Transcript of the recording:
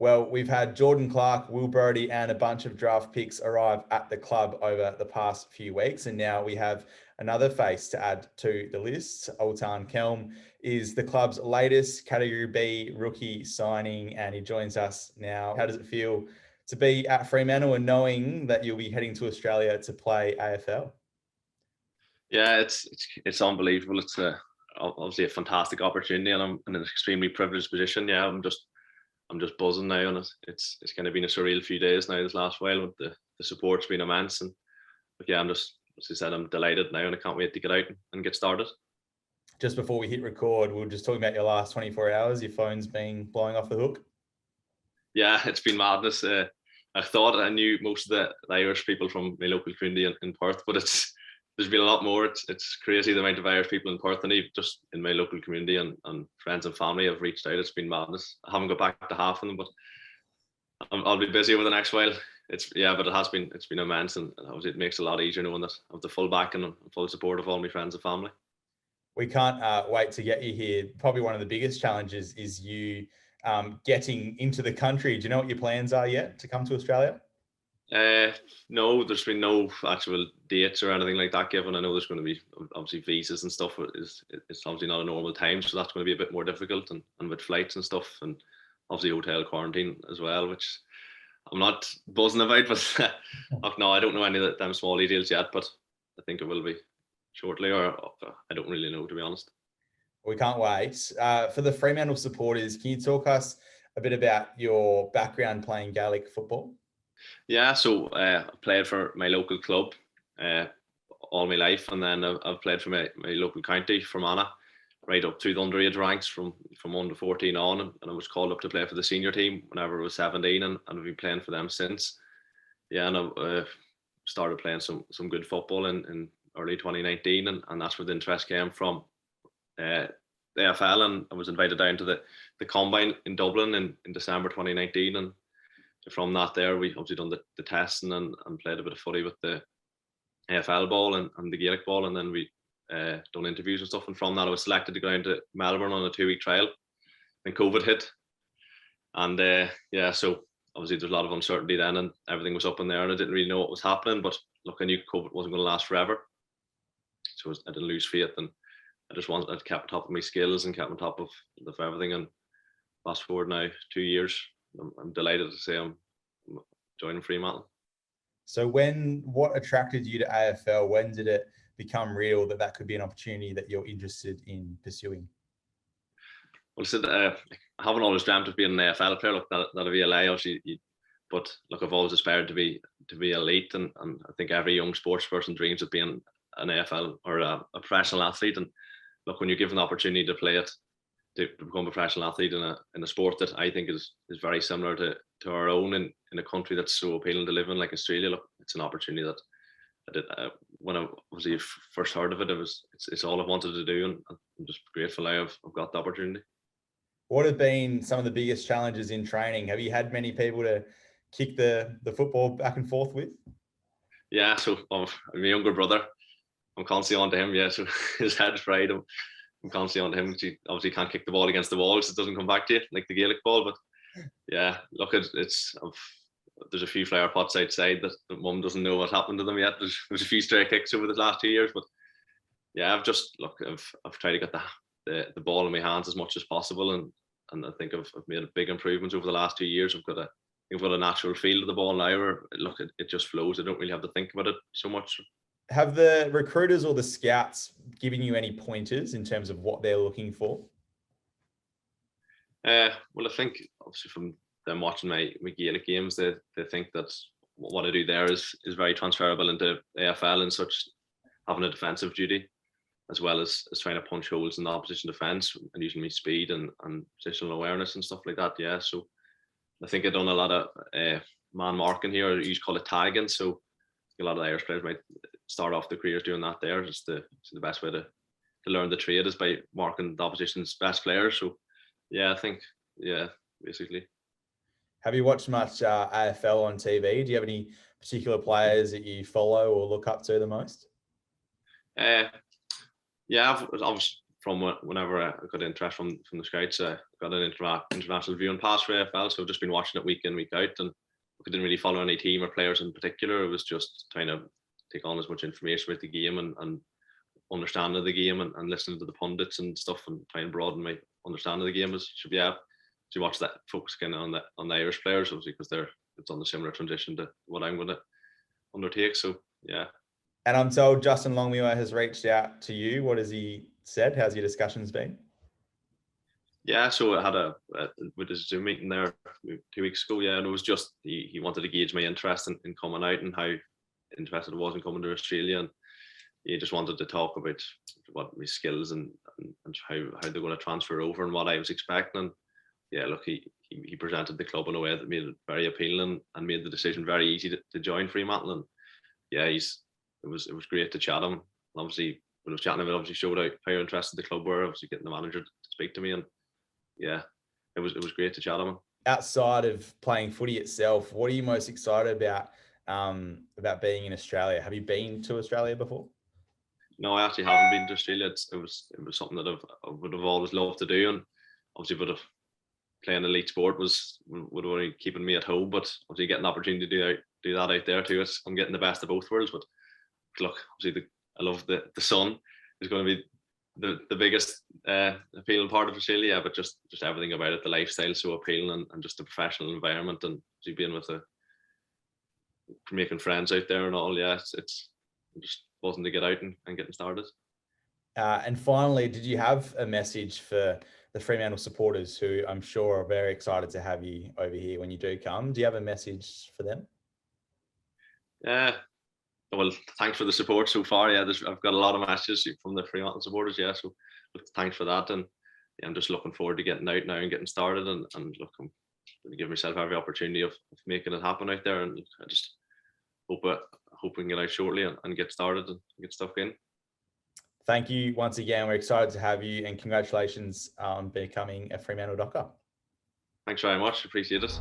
Well, we've had Jordan Clark, Will Brodie, and a bunch of draft picks arrive at the club over the past few weeks. And now we have another face to add to the list. Ultan Kelm is the club's latest Category B rookie signing, and he joins us now. How does it feel to be at Fremantle and knowing that you'll be heading to Australia to play AFL? Yeah, it's unbelievable. It's obviously a fantastic opportunity, and I'm in an extremely privileged position. Yeah, I'm just buzzing now, and it's kind of been a surreal few days now this last while. With the support's been immense, and yeah, as I said, I'm delighted now, and I can't wait to get out and get started. Just before we hit record, we were just talking about your last 24 hours. Your phone's been blowing off the hook. Yeah, it's been madness. I thought I knew most of the Irish people from my local community in Perth, but there's been a lot more. It's crazy the amount of Irish people in Perth, and even just in my local community and friends and family have reached out. It's been madness. I haven't got back to half of them, but I'll be busy over the next while. But it's been immense, and obviously it makes it a lot easier knowing that I have the full backing and full support of all my friends and family. We can't wait to get you here. Probably one of the biggest challenges is you getting into the country. Do you know what your plans are yet to come to Australia? No, there's been no actual dates or anything like that given. I know there's going to be obviously visas and stuff. It's obviously not a normal time, so that's going to be a bit more difficult, and with flights and stuff, and obviously hotel quarantine as well, which I'm not buzzing about. But no, I don't know any of them small details yet, but I think it will be shortly, or I don't really know, to be honest. We can't wait. For the Fremantle supporters, can you talk us a bit about your background playing Gaelic football? Yeah, so I played for my local club all my life, and then I've played for my local county, Fermanagh, right up through the underage ranks from under 14 on, and I was called up to play for the senior team whenever I was 17, and I've been playing for them since. Yeah, and I started playing some good football in early 2019, and that's where the interest came from. The AFL, and I was invited down to the combine in Dublin in December 2019, and from that there we obviously done the testing and played a bit of footy with the AFL ball and the Gaelic ball, and then we done interviews and stuff, and from that I was selected to go down to Melbourne on a 2-week trial. Then COVID hit, and so obviously there's a lot of uncertainty then, and everything was up in there, and I didn't really know what was happening, but look, I knew COVID wasn't going to last forever, so I didn't lose faith, and I kept on top of my skills and kept on top of everything. And fast forward now 2 years, I'm delighted to say I'm joining Fremantle. So what attracted you to AFL? When did it become real that could be an opportunity that you're interested in pursuing? Well, I haven't always dreamt of being an AFL player. Look, that'd be a lie, obviously. But look, I've always aspired to be elite, and I think every young sports person dreams of being an AFL or a professional athlete. And look, when you're given the opportunity to play it, to become a professional athlete in a sport that I think is very similar to our own in a country that's so appealing to live in, like Australia, look, it's an opportunity that I did when I obviously first heard of it. It's all I wanted to do, and I'm just grateful now I've got the opportunity. What have been some of the biggest challenges in training? Have you had many people to kick the football back and forth with? Yeah, so my younger brother, I'm constantly on to him. Yeah, so his head's fried. I'm constantly on to him. He obviously can't kick the ball against the wall because it doesn't come back to you like the Gaelic ball. But yeah, look, there's a few flower pots outside that mum doesn't know what happened to them yet. There's a few stray kicks over the last 2 years, but yeah, I've tried to get the ball in my hands as much as possible, and I think I've made big improvements over the last 2 years. I've got a natural feel to the ball now where look, it just flows. I don't really have to think about it so much. Have the recruiters or the scouts given you any pointers in terms of what they're looking for? Well, I think obviously from them watching my Gaelic games, they think that what I do there is very transferable into AFL and such, having a defensive duty as well as trying to punch holes in the opposition defence and using my speed and positional awareness and stuff like that. Yeah, so I think I've done a lot of man marking here. You used to call it tagging. So a lot of Irish players might start off their careers doing that there. It's the best way to learn the trade is by marking the opposition's best players. So yeah, I think, yeah, basically. Have you watched much AFL on TV? Do you have any particular players that you follow or look up to the most? Yeah, I was from whenever I got interest from the scouts, I got an international viewing pass for AFL, so I've just been watching it week in, week out, and I didn't really follow any team or players in particular. It was just trying to take on as much information about the game and understanding the game and listening to the pundits and stuff and trying to broaden my understanding of the game. So watch that, focus again on the Irish players, obviously, because it's on the similar transition to what I'm going to undertake. So yeah. And I'm told Justin Longmuir has reached out to you. What has he said? How's your discussions been? Yeah, so I had with his Zoom meeting there 2 weeks ago. Yeah, and it was just he wanted to gauge my interest in coming out and how interested I was in coming to Australia, and he just wanted to talk about what my skills and how they're going to transfer over and what I was expecting. And yeah, look, he presented the club in a way that made it very appealing and made the decision very easy to join Fremantle. And yeah, it was great to chat him. And obviously, when I was chatting him, it obviously showed how interested the club were. Obviously, getting the manager to speak to me, and yeah, it was great to chat him. Outside of playing footy itself, what are you most excited about being in Australia? Have you been to Australia before? No, I actually haven't been to Australia. It was something that I would have always loved to do, and obviously playing elite sport would have only keeping me at home, but obviously getting the opportunity to do that out there too, I'm getting the best of both worlds. But look, obviously I love the sun is going to be the biggest appealing part of Australia, but just everything about it, the lifestyle so appealing, and just the professional environment, and being with making friends out there and all. Yeah, it's just wasn't to get out and getting started. And finally, did you have a message for the Fremantle supporters, who I'm sure are very excited to have you over here when you do come? Do you have a message for them? Yeah. Well, thanks for the support so far. Yeah, I've got a lot of messages from the Fremantle supporters. Yeah, so thanks for that. And yeah, I'm just looking forward to getting out now and getting started. And look, I'm going to give myself every opportunity of making it happen out there. And I just hope we can get out shortly and get started and get stuff in. Thank you once again. We're excited to have you, and congratulations on becoming a Fremantle Docker. Thanks very much. Appreciate it.